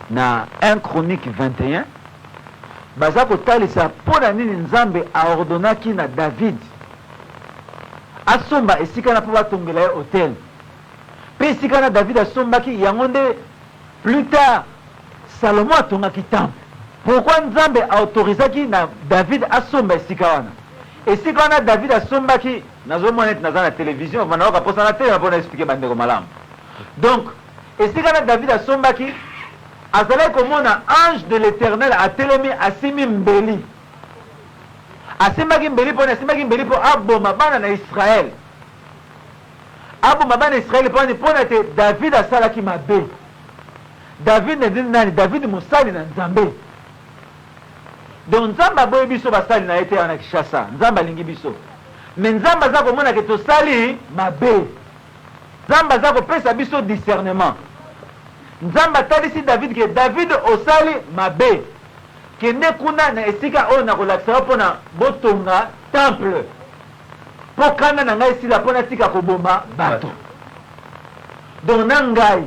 na 1 Chronique 21 baza kotalisa mpona nini nzambe aordonaki na David asomba esika na mpo batongela ye hotel mpe esika na David asombaki yango nde plus tard Salomon atongaki temple. Pourquoi nzambe autorisaki na David asomba esika wana esika wana David asombaki nazomona ete naza na télévision vanaoka posa na tele mpona expliquer bandeko malamu. Donc esika na David asombaki azalaki komona ange de l'Éternel atelemi asimi mbeli asimbaki mbeli mpo aboma bana na Israël aboma bana na Israël mpona ete David asalaki mabe. David ne dit nani David mosali na nzambe. Donc nzambe aboyi biso basali na ete wana Kishasa nzambe alingi biso mais nzambe aza komona ke tosali mabe. Nzambe aza kopesa biso discernement. Nzambe atalisi David ke David osali mabe kende kuna na esika oyo nakolakisaka mpona botonga temple mpo kanda na ngai esila mpona tika koboma bato. Donc na ngai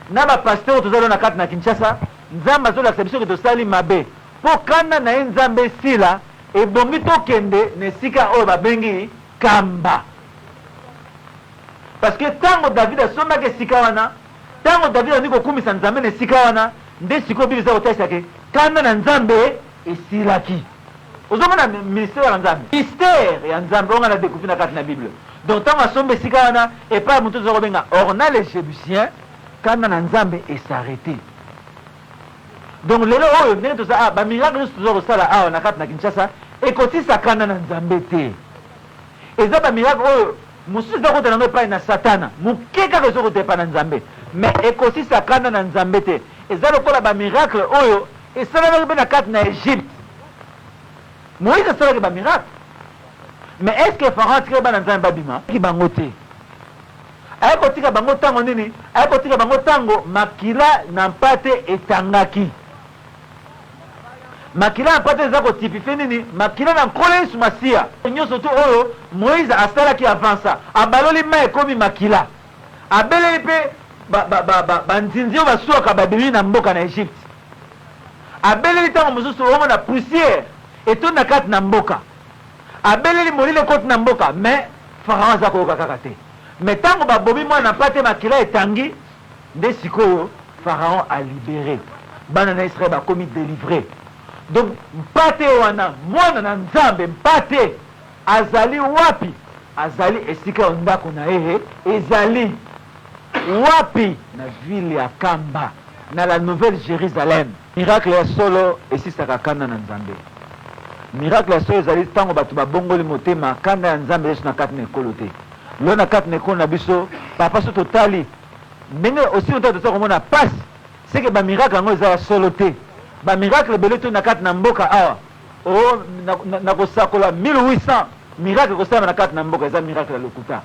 na bapasteur tozali na kati na Kinshasa nzambe azolakisa biso ke tosali mabe mpo kanda na ye nzambe esila ebongi tokende na esika oyo babengi kamba. Parce que tango David asombaki esika wana tango David andi kokumisa nzambe na esika wana nde sikoyo Bible eza kotalisa ke kanda na nzambe esilaki. Ozomona ministère ya nzambe mystère ya nzambe onga na découvrir na kati na Bible. Donc tango asomba esika wana epai moto oza kobenga Orna le Jébusien kanda na nzambe esarrêté. Donc lelo oyo ndenge toza bamiracle nyonso toza kosala awa na kati na Kinshasa ekotisa kanda na nzambe te. Eza bamiracle oyo mosusu eza kotala yango epai na satana moke kaka eza kotala epai na nzambe mais ekotisa kanda na nzambe te. Eza lokola bamiracle oyo esalamaki mpe na kati na Égypte. Moïse asalaki bamiracle mais est ce que Pharaon atikaki bana nzambe babima ki bango te. Aye kotika bango tango nini aye kotika bango tango makila na mpate etangaki. Makila na mpate eza kotipifie nini makila na nkolo Yesu Masiya nyonso to oyo Moïse asalaki avansa abaloli mai ekomi makila abeleli mpe banzinzi oyo basuwaka babimi na mboka na Egypte abeleli ntango mosusu omona poussière etondi na kati na mboka abeleli molili ekoti na mboka mais Pharaon aza koyoka kaka te. Mais tango babomi mwana mpate makila etangi nde sikoyo Pharaon a libéré bana na Israël bakomi délivré. Donc mpate wana mwana na nzambe mpate azali wapi azali esika ya ndako na ye ezali wapi na ville ya Kamba na la Nouvelle Jérusalem. Miracle ya solo esisaka kanda na nzambe. Miracle ya solo ezali tango bato babongoli motema kanda ya nzambe yesu na kati na ekolo te. Lo na kati na ekolo na biso papa so totali ndenge aussi otali toza komona pasi seke bamiracle yango eza ya solo te. Bamiracle ebele to na kati na mboka awa o nakosakola 1800 miracle kosala na kati na mboka eza miracle ya lokuta.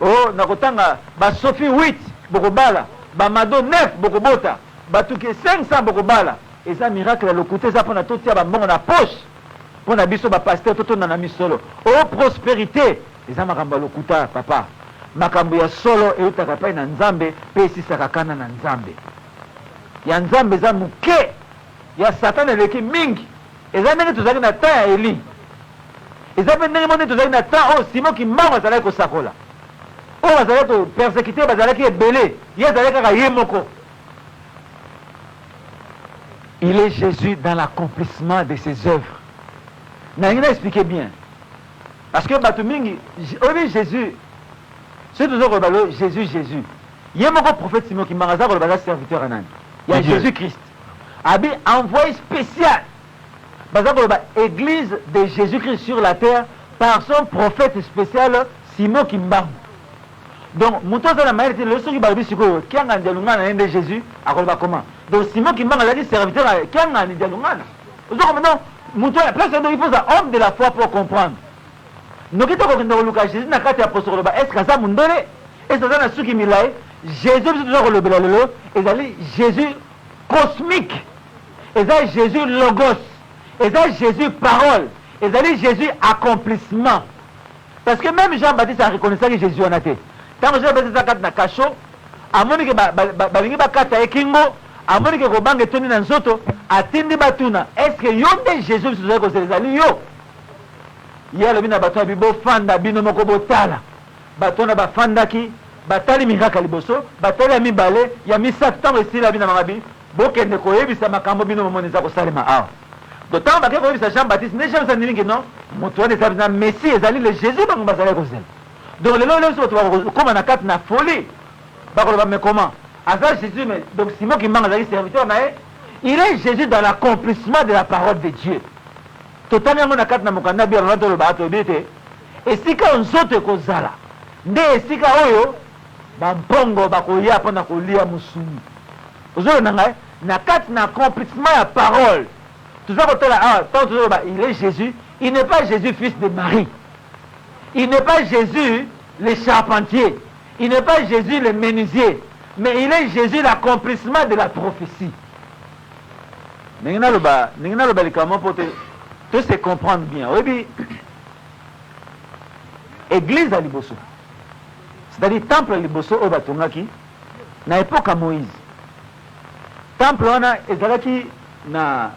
O nakotanga basofi 8 bokobala bamado 9 bokobota batuki 500 bokobala eza miracle ya lokuta eza mpona totia bambongo na poche mpona biso bapaster totonda na misolo. O prospérité eza makambo ya lokuta papa makambo ya solo eutaka epai na nzambe mpe esisaka kanda na nzambe. Ya nzambe eza moke ya satana eleki mingi eza ndenge tozalaki na temps ya Eli eza mpe ndenge ndenge tozalaki na temps oyo Simon Kimbangu azalaki kosakola oyo bazalaki kopersécuter bazalaki ebele ye azalaki kaka ye moko. Il est Jésus dans l'accomplissement de ses œuvres. Nalingi na expliquer bien parce que bato mingi oyebi Jésus soki toza koloba lo Jésus ye moko prophète Simon Kimbangu aza koloba aza serviteur ya nani ya Jésus Christ abi envoyé spécial baza koloba église de Jésus Christ sur la terre par son prophète spécial Simon Kimbangu. Donc moto aza na mayele te lelo soki balobi sikoyo kianga ndialungana na ye nde Jésus akoloba comment. Donc Simon Kimbangu azalaki serviteur ya kianga ndialungana ozokoma non moto ya place ndo il faut ça homme de la foi pour comprendre. Noki to kokende koluka Jésus na kati ya poso koloba est-ce que aza mundele est-ce que aza na suki milayi Jésus biso toza kolobela lelo ezali Jésus cosmique eza Jésus logos eza Jésus parole ezali Jésus accomplissement. Parce que même Jean-Baptiste a reconnu ça que Jésus wana te. Tango Jean-Baptiste akati na kasho amoni ke balingi bakata ekingo amoni ke kobanga etoni na nzoto atindi batuna est-ce que yo nde Jésus biso tozali kozela ezali yo ye alobi na bato ya bofanda bino moko botala bato wana bafandaki batali miracle liboso batali ya mibale ya misato ntango esili abi na mangabi bokende koyebisa makambo bino momoni eza kosalema awa donc ntango bake koyebisa Jean Baptiste nde Jean Baptiste andimi non moto wana ezali na messie ezali le Jésus bango bazali kozela donc lelo biso bato bakokoma na kati na folie bakoloba mais comment aza Jésus mais donc Simon Kimbangu azali serviteur na ye il est Jésus dans l'accomplissement de la parole de Dieu totali yango na kati na mokanda bia lona toloba atoyebi ete esika nzoto ekozala nde esika oyo bambongo bakoya mpona kolia mosuni ozolona ngai na kati na accomplissement ya parole toza kotala awa ntango tozoloba il est Jésus il n'est pas Jésus fils de Marie il n'est pas Jésus le charpentier il n'est pas Jésus le menuisier mais il est Jésus l'accomplissement de la prophétie ndenge naloba likambo mpo te se comprendre bien oyebi église ya liboso c'est-à-dire temple ya liboso oyo batongaki na époque ya Moïse temple wana ezalaki na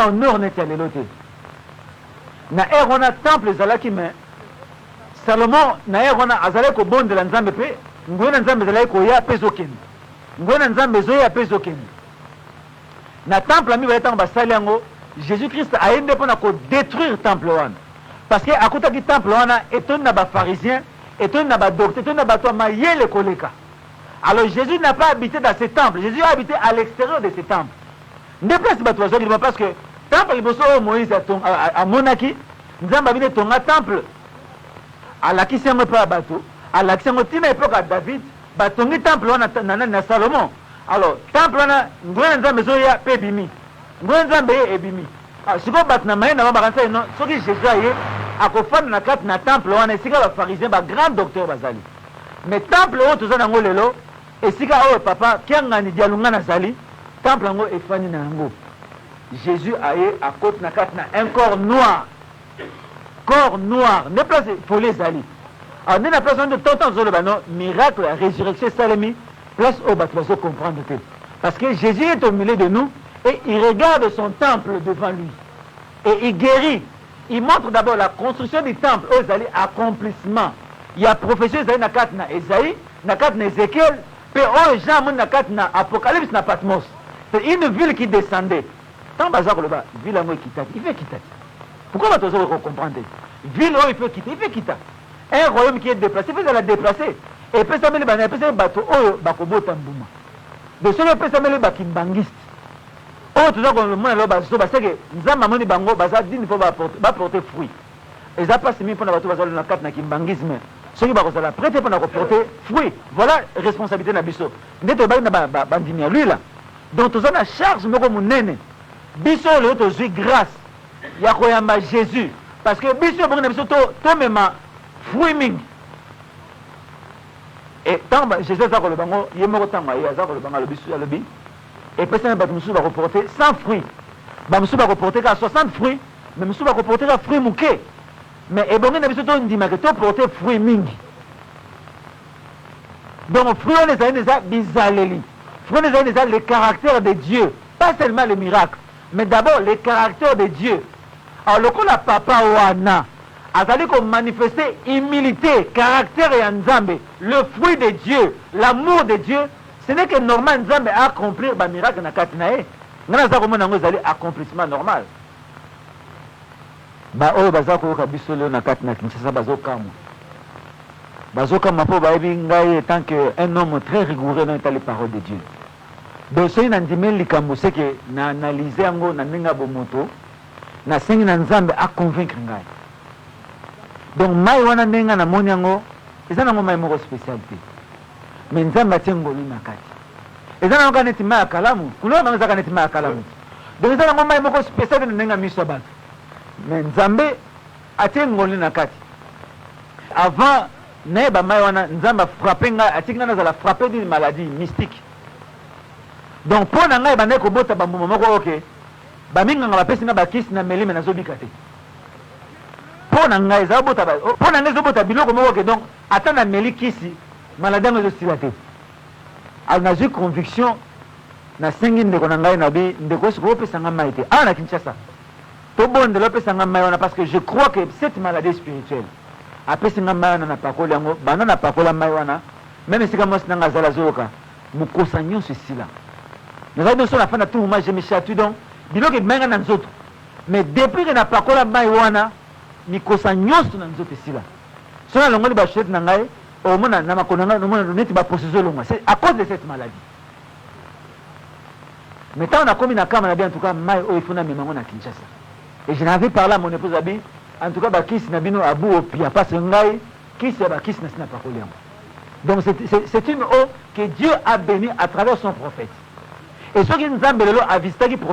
honneur neti ya lelo te na ere wana temple ezalaki mais Salomon na ere wana azalaki kobondela nzambe mpe ngoyi na nzambe ezalaki koya mpe ezokende ngoyi na nzambe ezoya mpe ezokende na temple ya mibale ntango basali yango Jésus Christ aye nde mpona kodétruire temple wana parce que akutaki temple wana etoni na bapharisien etoni na badocteur etoni na bato ya mayele koleka alors Jésus n'a pas habité dans ce temple Jésus a habité à l'extérieur de ce temple nde place bato bazwaki liba parce que temple liboso oyo Moïse amonaki nzambe abini etonga temple alakisi yango epai ya bato alakisi yango ntina epoke ya David batongi temple wana na Salomon alors temple wana ngoyi na nzambe ezoya mpe ebimi ngoyi nzambe ye ebimi sikoyo bato na mayele na bango bakanisa eno soki Jésus aye akofanda na kati na temple wana esika bapharisien bagrand docteur bazali mais temple oyo toza nango lelo esika oyo papa kiangani dialunga nazali temple yango efandi na yango Jésus aye akoti na kati na un corps noir nde place folie ezali alors nde na place wana tontan tozoloba no miracle ya résurrection esalemi place oyo bato bazocomprendre te parce que Jésus est au milieu de nous et il regarde son temple devant lui et il guérit il montre d'abord la construction du temple oyo ezali accomplissement ya profession ezali na kati na Esaïe na kati na Ézéchiel mpe oyo Jean amoni na kati na Apocalypse na Patmos c'est une ville qui descendait ntango baza koloba ville yango ekitaki il fait kitaki pourquoi bato baza comprendre ville oyo il fait kita un royaume qui est déplacé il fait ezala déplacé epesameli bana epesameli bato oyo bakobota mbuma de soki epesameli bakimbangiste oyo toza komona lelo bazoba seke nzambe amoni bango baza dini mpo baporte fruit eza mpasi mingi mpona bato bazali na kati na kimbangisme soki bakozala prete mpona koporte fruit voilà responsabilité na biso nde tobaki na bandimi ya lui la donc toza na charge moko monene biso lelo tozwi grâce ya koyamba Jésus parce que biso bongi na biso tomema fruit mingi et ntango Jésus aza koloba ngo ye moko ntango aye aza koloba ngo alobi epesami bato mosusu bakoporte 100 fruits bamosusu bakoporte ka 60 fruits mais mosusu bakoporte ka fruit moke mais ebongi na biso tondimaka toporte fruit mingi donc fruit wana ezali eza bizaleli fruit wana ezali eza le caractère de Dieu pas seulement le miracle mais d'abord le caractère de Dieu alors lokola papa wana azali komanifeste humilité caractère ya Nzambe le fruit de Dieu l'amour de Dieu ce n'est que normal Nzambe accomplir ba miracle na kati na ye ngana za komona ngo ezali accomplissement normal ba oyo baza koyoka biso leo na kati na Kinshasa bazokamwa mpo bayebi ngai tant que un homme très rigoureux dans les paroles de Dieu donc soki nandimeli likambo seke na analyse yango na ndenge ya bomoto nasengi na Nzambe aconvaincre ngai donc mai wana ndenge namoni yango eza nango mai moko spécialité mais Nzambe atie ngolu na kati eza nango ka neti mai ya kalamu kulona bango ezaka neti mai ya kalamu donc eza nango mai moko spécialité na ndenge ya miso ya bato mais Nzambe atie ngolu na kati avant nayeba mai wana Nzambe afrappe ngai atiki ngai nazala frappé d'une maladie mystique donc mpo na ngai bandaki kobota bambuma moko oke baminganga bapesi nga bakisi na melime nazobika te mpo na ngai ezobota biloko moko oke donc ata na meli kisi maladi yango ezosila te alors nazwi conviction na sengi ndeko na ngai na bi ndeko siko opesa nga mai te awa na Kinshasa to bondela opesa nga mai wana parce que je crois que cette maladie spirituelle apesi nga mai wana na pakoli yango banda na pakola mai wana même esika mwasi nanga azala zoyoka mokosa nyonso esila nazali nyonso na fin na tout moment je me chatouille donc biloko ebimenga na nzoto mais depuis que na pakola mai wana mikosa nyonso na nzoto esila so nalongoli bashete na ngai omona na makolo na ngai omona neti baposezo elongwa c'est à cause de cette maladie. Mais tant on a commis na kama na bien en tout cas mai o ifuna memango na Kinshasa et je n'avais parlé à mon épouse abi en tout cas bakisi na bino abu opia parce que ngai kisi ya bakisi na sina pakoli yango. Donc c'est une eau que Dieu a bénie à travers son prophète et ceux qui nous ont béni a visité